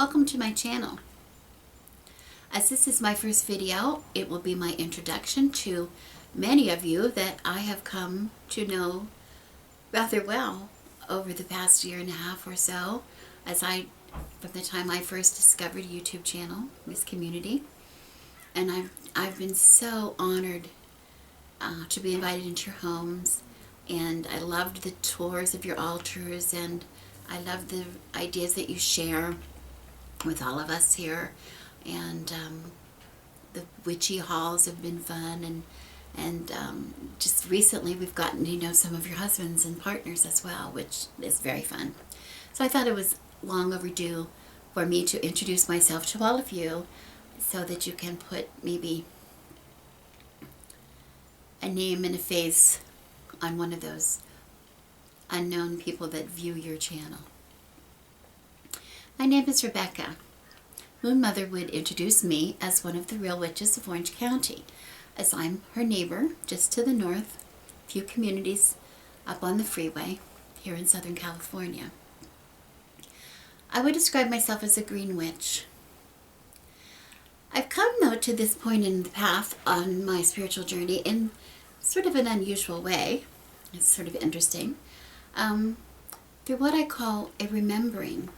Welcome to my channel. As this is my first video, it will be my introduction to many of you that I have come to know rather well over the past year and a half or so, from the time I first discovered a YouTube channel, this community. And I've been so honored to be invited into your homes, and I loved the tours of your altars, and I love the ideas that you share with all of us here, and the witchy halls have been fun, and just recently we've gotten to know some of your husbands and partners as well, which is very fun. So I thought it was long overdue for me to introduce myself to all of you so that you can put maybe a name and a face on one of those unknown people that view your channel. My name is Rebecca. Moon Mother would introduce me as one of the real witches of Orange County, as I'm her neighbor just to the north, a few communities up on the freeway here in Southern California. I would describe myself as a green witch. I've come though to this point in the path on my spiritual journey in sort of an unusual way. It's sort of interesting. Through what I call a remembering.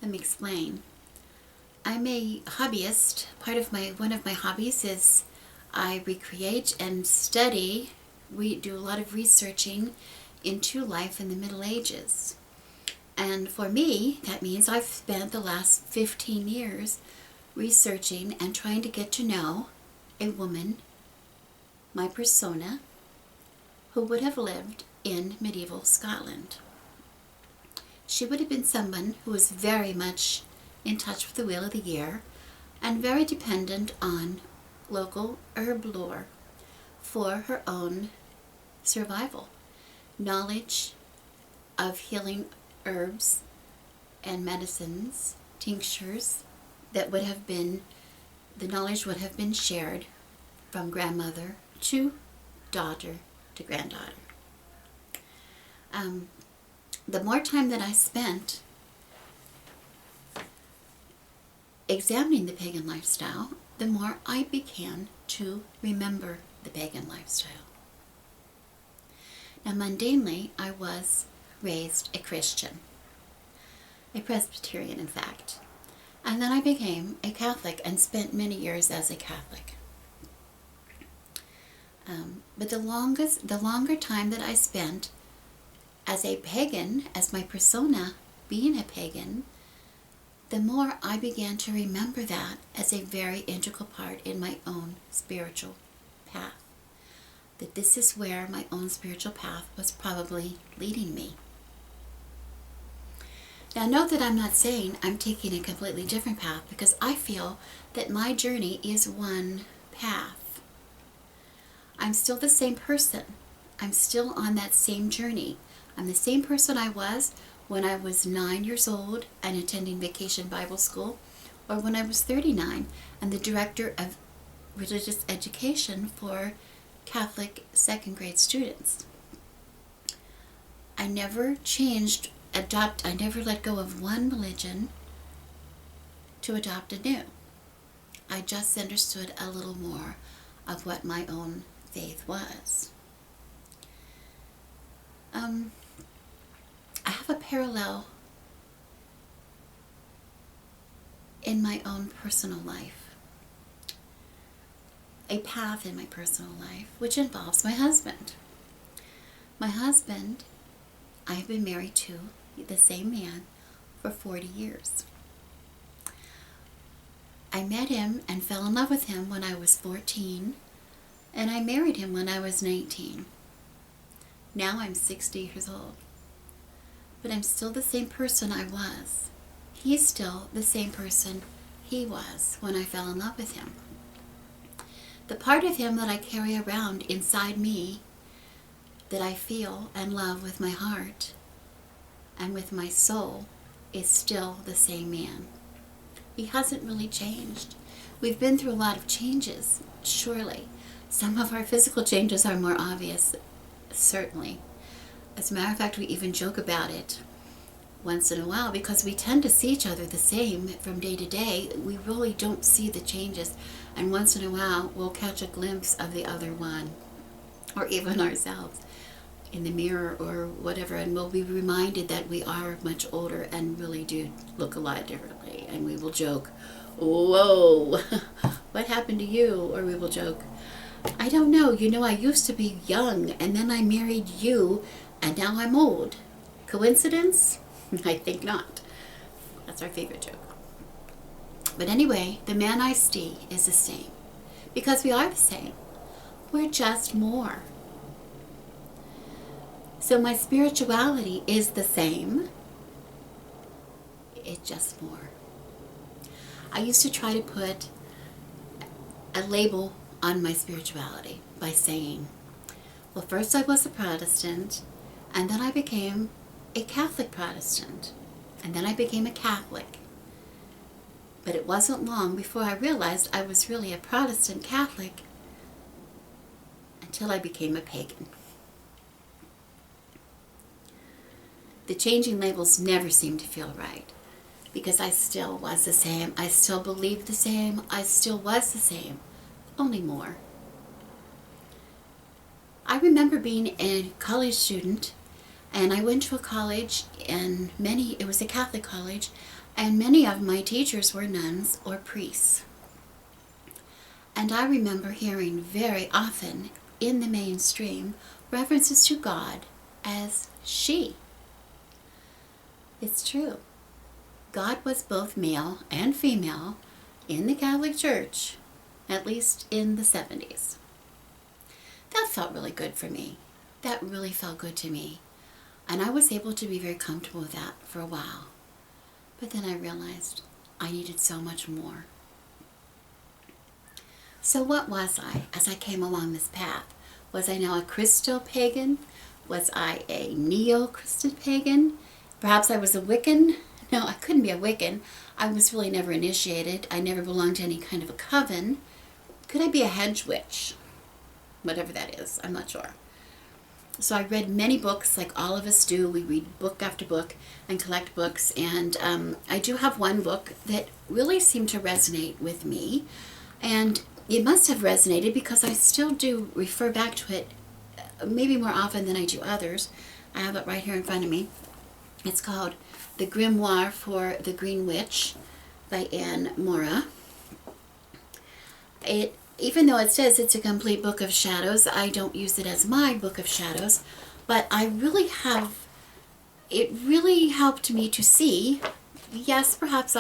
Let me explain. I'm a hobbyist. One of my hobbies is I recreate and study. We do a lot of researching into life in the Middle Ages. And for me, that means I've spent the last 15 years researching and trying to get to know a woman, my persona, who would have lived in medieval Scotland. She would have been someone who was very much in touch with the wheel of the year and very dependent on local herb lore for her own survival. Knowledge of healing herbs and medicines, tinctures, the knowledge would have been shared from grandmother to daughter to granddaughter. The more time that I spent examining the pagan lifestyle, the more I began to remember the pagan lifestyle. Now, mundanely, I was raised a Christian, a Presbyterian, in fact. And then I became a Catholic and spent many years as a Catholic. But the longer time that I spent as a pagan, as my persona being a pagan, the more I began to remember that as a very integral part in my own spiritual path. That this is where my own spiritual path was probably leading me. Now note that I'm not saying I'm taking a completely different path, because I feel that my journey is one path. I'm still the same person. I'm still on that same journey. I'm the same person I was when I was 9 years old and attending Vacation Bible School, or when I was 39 and the director of religious education for Catholic second grade students. I never I never let go of one religion to adopt a new. I just understood a little more of what my own faith was. I have a parallel in my own personal life, a path in my personal life, which involves my husband. My husband, I have been married to the same man for 40 years. I met him and fell in love with him when I was 14, and I married him when I was 19. Now I'm 60 years old. But I'm still the same person I was. He's still the same person he was when I fell in love with him. The part of him that I carry around inside me, that I feel and love with my heart and with my soul, is still the same man. He hasn't really changed. We've been through a lot of changes, surely. Some of our physical changes are more obvious, certainly. As a matter of fact, we even joke about it. once in a while, because we tend to see each other the same from day to day. We really don't see the changes, and once in a while we'll catch a glimpse of the other one, or even ourselves in the mirror or whatever, and we'll be reminded that we are much older and really do look a lot differently, and we will joke, whoa, what happened to you? Or we will joke, I don't know, I used to be young and then I married you and now I'm old. Coincidence? I think not. That's our favorite joke. But anyway, the man I see is the same, because we are the same. We're just more. So my spirituality is the same. It's just more. I used to try to put a label on my spirituality by saying, well, first I was a Protestant, and then I became a Catholic Protestant, and then I became a Catholic. But it wasn't long before I realized I was really a Protestant Catholic until I became a pagan. The changing labels never seemed to feel right, because I still was the same. I still believed the same. I still was the same, only more. I remember being a college student, and I went to a college, and it was a Catholic college, and many of my teachers were nuns or priests. And I remember hearing very often in the mainstream references to God as she. It's true. God was both male and female in the Catholic Church, at least in the 70s. That felt really good for me. That really felt good to me. And I was able to be very comfortable with that for a while. But then I realized I needed so much more. So what was I as I came along this path? Was I now a Christo pagan? Was I a neo-Christian pagan? Perhaps I was a Wiccan? No, I couldn't be a Wiccan. I was really never initiated. I never belonged to any kind of a coven. Could I be a hedge witch? Whatever that is, I'm not sure. So I read many books, like all of us do. We read book after book and collect books. And I do have one book that really seemed to resonate with me. And it must have resonated because I still do refer back to it maybe more often than I do others. I have it right here in front of me. It's called The Grimoire for the Green Witch by Anne Mora. Even though it says it's a complete book of shadows, I don't use it as my book of shadows, but it really helped me to see, yes, perhaps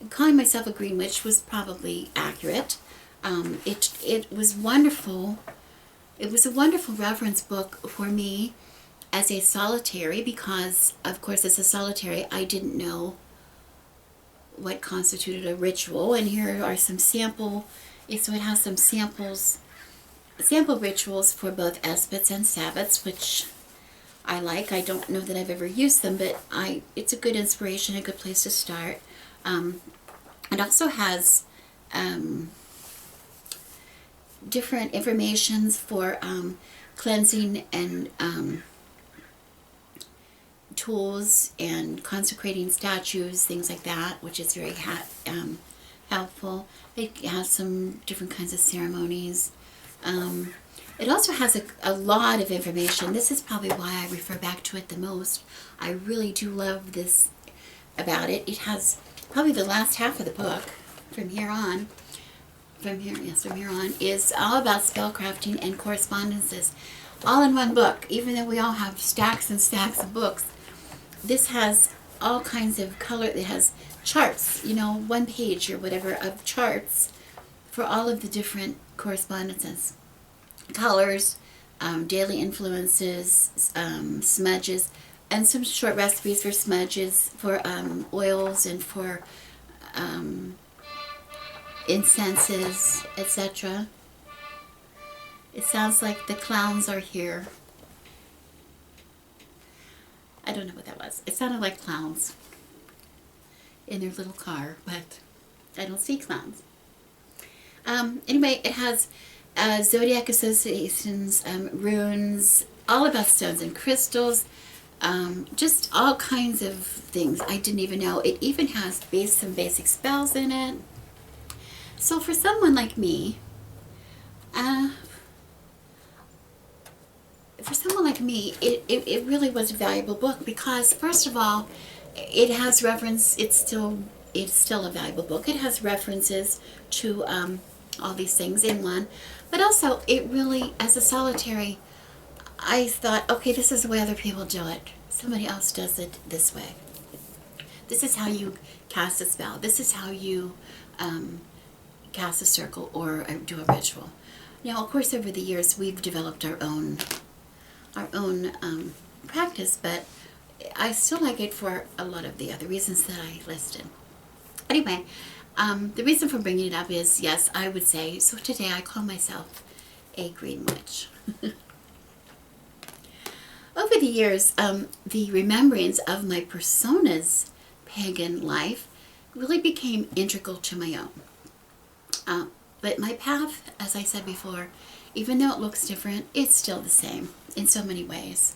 calling myself a green witch was probably accurate. It was wonderful. It was a wonderful reference book for me as a solitary, because, of course, as a solitary, I didn't know what constituted a ritual, and here are some sample. So it has some sample rituals for both Esbats and Sabbats, which I like. I don't know that I've ever used them, but it's a good inspiration, a good place to start. It also has different informations for cleansing and tools and consecrating statues, things like that, which is very helpful. It has some different kinds of ceremonies. It also has a lot of information. This is probably why I refer back to it the most. I really do love this about it. It has probably the last half of the book from here on is all about spellcrafting and correspondences, all in one book. Even though we all have stacks and stacks of books, this has all kinds of color. It has charts, 1 page or whatever of charts for all of the different correspondences, colors, daily influences, smudges, and some short recipes for smudges, for oils, and for incenses, etc. It sounds like the clowns are here. I don't know what that was. It sounded like clowns in their little car, but I don't see clowns. Anyway, it has zodiac associations, runes, all about stones and crystals, just all kinds of things I didn't even know. It even has some basic spells in it. So for someone like me, uh, it really was a valuable book because, first of all, it has reference. It's still a valuable book. It has references to all these things in one, but also it really, as a solitary, I thought, okay, this is the way other people do it. Somebody else does it this way. This is how you cast a spell. This is how you cast a circle or do a ritual. Now, of course, over the years we've developed our own practice, but I still like it for a lot of the other reasons that I listed. Anyway, the reason for bringing it up is, yes, I would say, so today I call myself a green witch. Over the years, the remembrance of my persona's pagan life really became integral to my own. But my path, as I said before, even though it looks different, it's still the same in so many ways.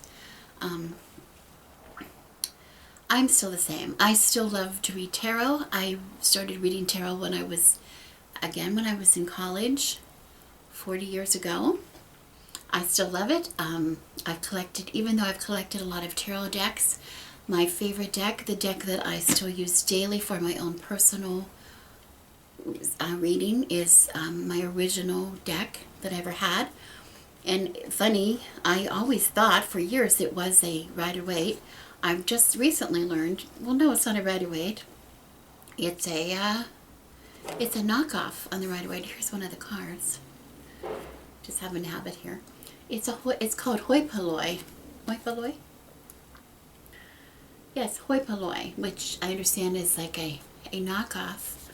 I'm still the same. I still love to read tarot. I started reading tarot when I was in college 40 years ago. I still love it. Even though I've collected a lot of tarot decks, my favorite deck, the deck that I still use daily for my own personal reading, is my original deck that I ever had. And funny, I always thought for years it was a Rider-Waite. I've just recently learned, well, no, it's not a Rider-Waite. It's a knockoff on the Rider-Waite. Here's one of the cards. Just happen to have it here. It's called hoi polloi. Hoi polloi? Yes, hoi polloi, which I understand is like a knockoff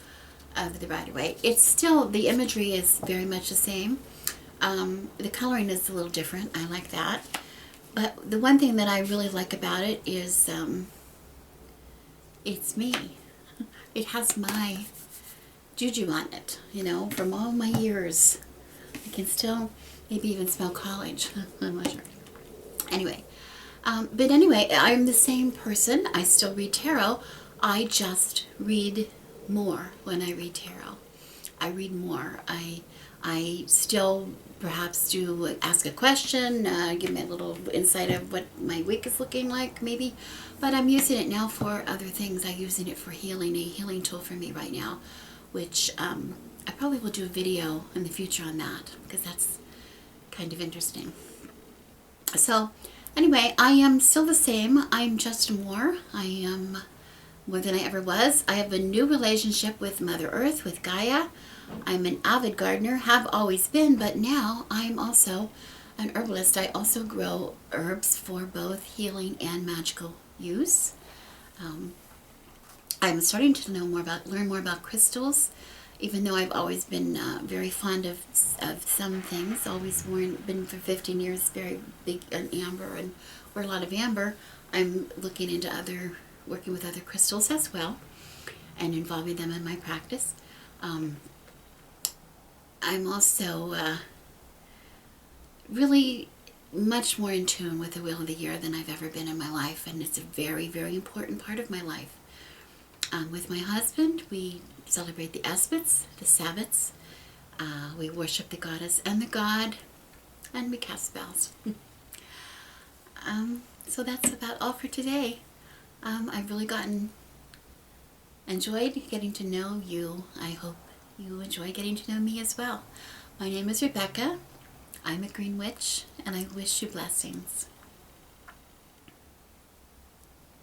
of the Rider-Waite. It's still, the imagery is very much the same. The coloring is a little different. I like that. But the one thing that I really like about it is it's me. It has my juju on it, from all my years. I can still maybe even smell college. I'm not sure. Anyway, I'm the same person. I still read tarot. I just read more when I read tarot. I read more. I still perhaps do ask a question, give me a little insight of what my week is looking like, maybe. But I'm using it now for other things. I'm using it for healing, a healing tool for me right now, which I probably will do a video in the future on that because that's kind of interesting. So anyway, I am still the same. I'm just more. I am more than I ever was. I have a new relationship with Mother Earth, with Gaia. I'm an avid gardener, have always been, but now I'm also an herbalist. I also grow herbs for both healing and magical use. I'm starting to learn more about crystals, even though I've always been very fond of some things. Always been for 15 years very big on amber or a lot of amber. I'm looking into working with other crystals as well, and involving them in my practice. I'm also really much more in tune with the Wheel of the Year than I've ever been in my life, and it's a very, very important part of my life. With my husband, we celebrate the Esbats, the Sabbats. We worship the goddess and the god, and we cast spells. So that's about all for today. I've really enjoyed getting to know you. I hope you enjoy getting to know me as well. My name is Rebecca. I'm a green witch, and I wish you blessings.